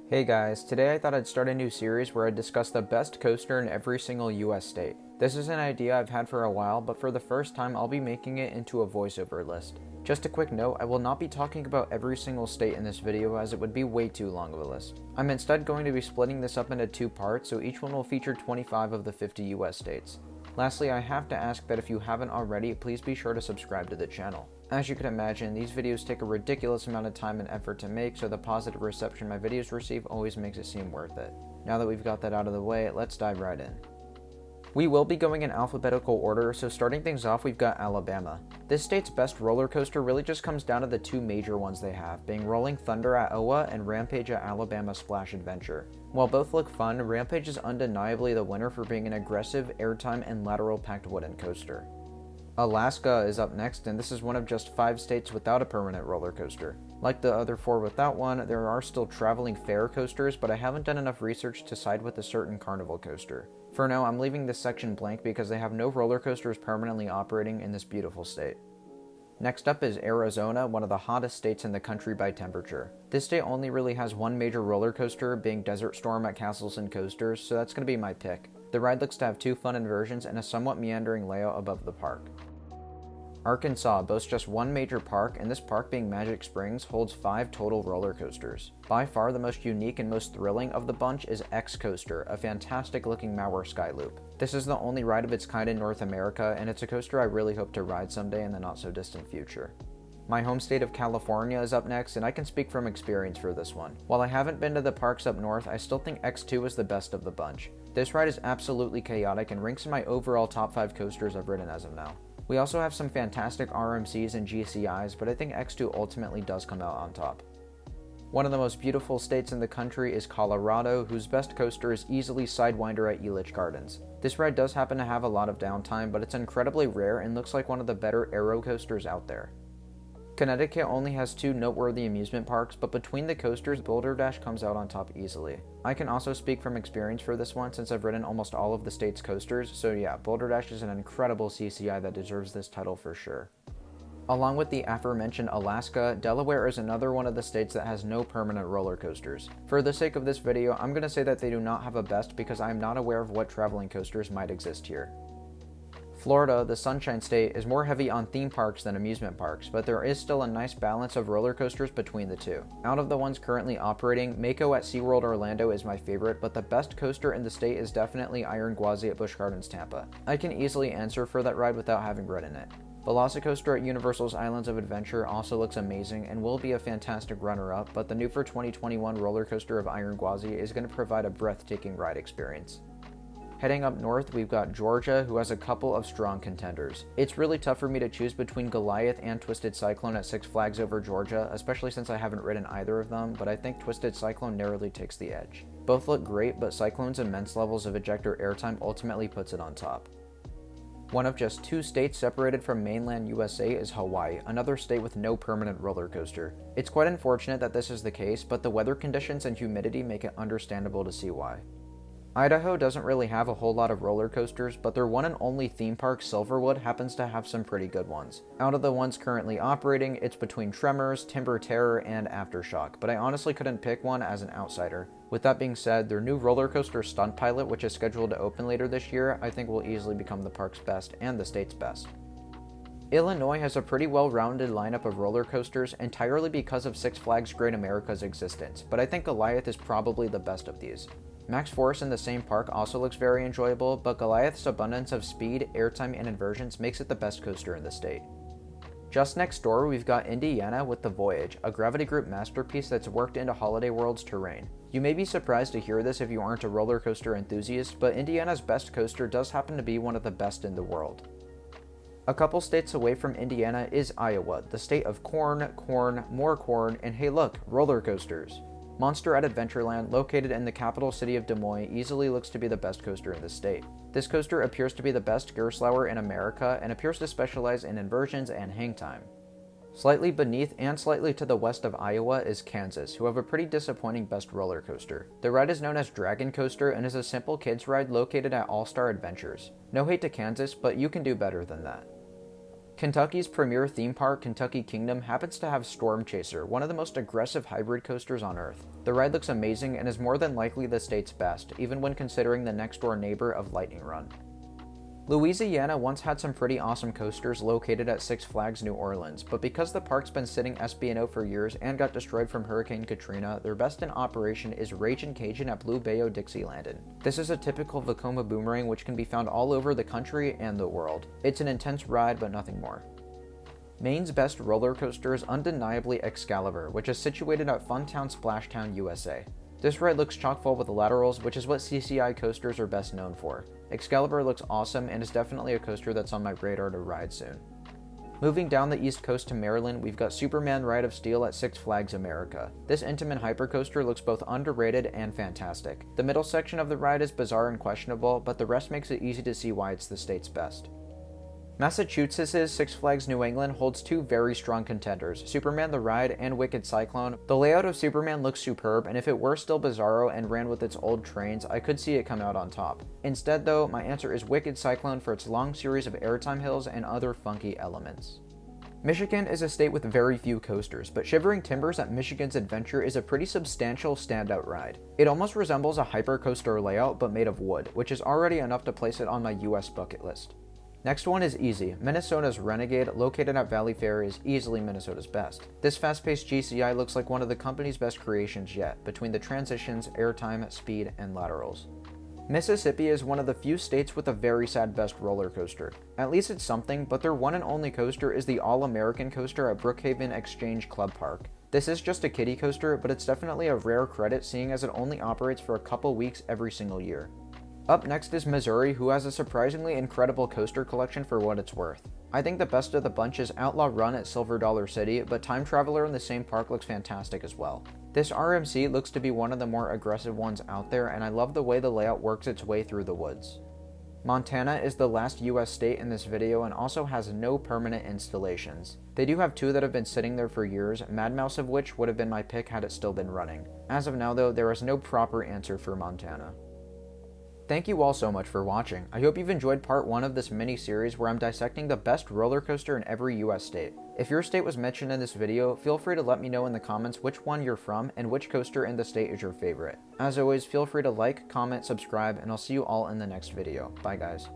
Hey guys, today I thought I'd start a new series where I'd discuss the best coaster in every single US state. This is an idea I've had for a while, but for the first time I'll be making it into a voiceover list. Just a quick note, I will not be talking about every single state in this video as it would be way too long of a list. I'm instead going to be splitting this up into two parts, so each one will feature 25 of the 50 US states. Lastly, I have to ask that if you haven't already, please be sure to subscribe to the channel. As you can imagine, these videos take a ridiculous amount of time and effort to make, so the positive reception my videos receive always makes it seem worth it. Now that we've got that out of the way, let's dive right in. We will be going in alphabetical order, so starting things off we've got Alabama. This state's best roller coaster really just comes down to the two major ones they have, being Rolling Thunder at OA and Rampage at Alabama Splash Adventure. While both look fun, Rampage is undeniably the winner for being an aggressive, airtime, and lateral packed wooden coaster. Alaska is up next, and this is one of just 5 states without a permanent roller coaster. Like the other 4 without one, there are still traveling fair coasters, but I haven't done enough research to side with a certain carnival coaster. For now, I'm leaving this section blank because they have no roller coasters permanently operating in this beautiful state. Next up is Arizona, one of the hottest states in the country by temperature. This state only really has one major roller coaster, being Desert Storm at Castles and Coasters, so that's going to be my pick. The ride looks to have 2 fun inversions and a somewhat meandering layout above the park. Arkansas boasts just one major park, and this park, being Magic Springs, holds 5 total roller coasters. By far the most unique and most thrilling of the bunch is X-Coaster, a fantastic looking Mauer sky loop. This is the only ride of its kind in North America, and it's a coaster I really hope to ride someday in the not so distant future. My home state of California is up next, and I can speak from experience for this one. While I haven't been to the parks up north, I still think X2 is the best of the bunch. This ride is absolutely chaotic and ranks in my overall top 5 coasters I've ridden as of now. We also have some fantastic RMCs and GCIs, but I think X2 ultimately does come out on top. One of the most beautiful states in the country is Colorado, whose best coaster is easily Sidewinder at Elitch Gardens. This ride does happen to have a lot of downtime, but it's incredibly rare and looks like one of the better aero coasters out there. Connecticut only has 2 noteworthy amusement parks, but between the coasters, Boulder Dash comes out on top easily. I can also speak from experience for this one since I've ridden almost all of the state's coasters, so yeah, Boulder Dash is an incredible CCI that deserves this title for sure. Along with the aforementioned Alaska, Delaware is another one of the states that has no permanent roller coasters. For the sake of this video, I'm going to say that they do not have a best because I am not aware of what traveling coasters might exist here. Florida, the Sunshine State, is more heavy on theme parks than amusement parks, but there is still a nice balance of roller coasters between the two. Out of the ones currently operating, Mako at SeaWorld Orlando is my favorite, but the best coaster in the state is definitely Iron Gwazi at Busch Gardens Tampa. I can easily answer for that ride without having ridden it. VelociCoaster at Universal's Islands of Adventure also looks amazing and will be a fantastic runner-up, but the new for 2021 roller coaster of Iron Gwazi is going to provide a breathtaking ride experience. Heading up north, we've got Georgia, who has a couple of strong contenders. It's really tough for me to choose between Goliath and Twisted Cyclone at Six Flags over Georgia, especially since I haven't ridden either of them, but I think Twisted Cyclone narrowly takes the edge. Both look great, but Cyclone's immense levels of ejector airtime ultimately puts it on top. One of just 2 states separated from mainland USA is Hawaii, another state with no permanent roller coaster. It's quite unfortunate that this is the case, but the weather conditions and humidity make it understandable to see why. Idaho doesn't really have a whole lot of roller coasters, but their one and only theme park, Silverwood, happens to have some pretty good ones. Out of the ones currently operating, it's between Tremors, Timber Terror, and Aftershock, but I honestly couldn't pick one as an outsider. With that being said, their new roller coaster Stunt Pilot, which is scheduled to open later this year, I think will easily become the park's best and the state's best. Illinois has a pretty well-rounded lineup of roller coasters entirely because of Six Flags Great America's existence, but I think Goliath is probably the best of these. Max Force in the same park also looks very enjoyable, but Goliath's abundance of speed, airtime, and inversions makes it the best coaster in the state. Just next door, we've got Indiana with the Voyage, a Gravity Group masterpiece that's worked into Holiday World's terrain. You may be surprised to hear this if you aren't a roller coaster enthusiast, but Indiana's best coaster does happen to be one of the best in the world. A couple states away from Indiana is Iowa, the state of corn, more corn, and hey look, roller coasters. Monster at Adventureland, located in the capital city of Des Moines, easily looks to be the best coaster in the state. This coaster appears to be the best Gerstlauer in America and appears to specialize in inversions and hang time. Slightly beneath and slightly to the west of Iowa is Kansas, who have a pretty disappointing best roller coaster. The ride is known as Dragon Coaster and is a simple kids ride located at All Star Adventures. No hate to Kansas, but you can do better than that. Kentucky's premier theme park, Kentucky Kingdom, happens to have Storm Chaser, one of the most aggressive hybrid coasters on Earth. The ride looks amazing and is more than likely the state's best, even when considering the next door neighbor of Lightning Run. Louisiana once had some pretty awesome coasters located at Six Flags New Orleans, but because the park's been sitting SB&O for years and got destroyed from Hurricane Katrina, their best in operation is Ragin Cajun at Blue Bayou Dixielandin. This is a typical Vekoma boomerang which can be found all over the country and the world. It's an intense ride, but nothing more. Maine's best roller coaster is undeniably Excalibur, which is situated at Funtown Splashtown, USA. This ride looks chock full with laterals, which is what CCI coasters are best known for. Excalibur looks awesome and is definitely a coaster that's on my radar to ride soon. Moving down the east coast to Maryland, we've got Superman Ride of Steel at Six Flags America. This Intamin hypercoaster looks both underrated and fantastic. The middle section of the ride is bizarre and questionable, but the rest makes it easy to see why it's the state's best. Massachusetts' Six Flags New England holds two very strong contenders, Superman the Ride and Wicked Cyclone. The layout of Superman looks superb, and if it were still Bizarro and ran with its old trains, I could see it come out on top. Instead though, my answer is Wicked Cyclone for its long series of airtime hills and other funky elements. Michigan is a state with very few coasters, but Shivering Timbers at Michigan's Adventure is a pretty substantial standout ride. It almost resembles a hypercoaster layout but made of wood, which is already enough to place it on my US bucket list. Next one is easy. Minnesota's Renegade, located at Valley Fair, is easily Minnesota's best. This fast-paced GCI looks like one of the company's best creations yet, between the transitions, airtime, speed, and laterals. Mississippi is one of the few states with a very sad best roller coaster. At least it's something, but their one and only coaster is the All-American coaster at Brookhaven Exchange Club Park. This is just a kiddie coaster, but it's definitely a rare credit seeing as it only operates for a couple weeks every single year. Up next is Missouri, who has a surprisingly incredible coaster collection for what it's worth. I think the best of the bunch is Outlaw Run at Silver Dollar City, but Time Traveler in the same park looks fantastic as well. This RMC looks to be one of the more aggressive ones out there, and I love the way the layout works its way through the woods. Montana is the last US state in this video and also has no permanent installations. They do have two that have been sitting there for years, Mad Mouse of which would have been my pick had it still been running. As of now though, there is no proper answer for Montana. Thank you all so much for watching. I hope you've enjoyed part 1 of this mini-series where I'm dissecting the best roller coaster in every US state. If your state was mentioned in this video, feel free to let me know in the comments which one you're from and which coaster in the state is your favorite. As always, feel free to like, comment, subscribe, and I'll see you all in the next video. Bye guys.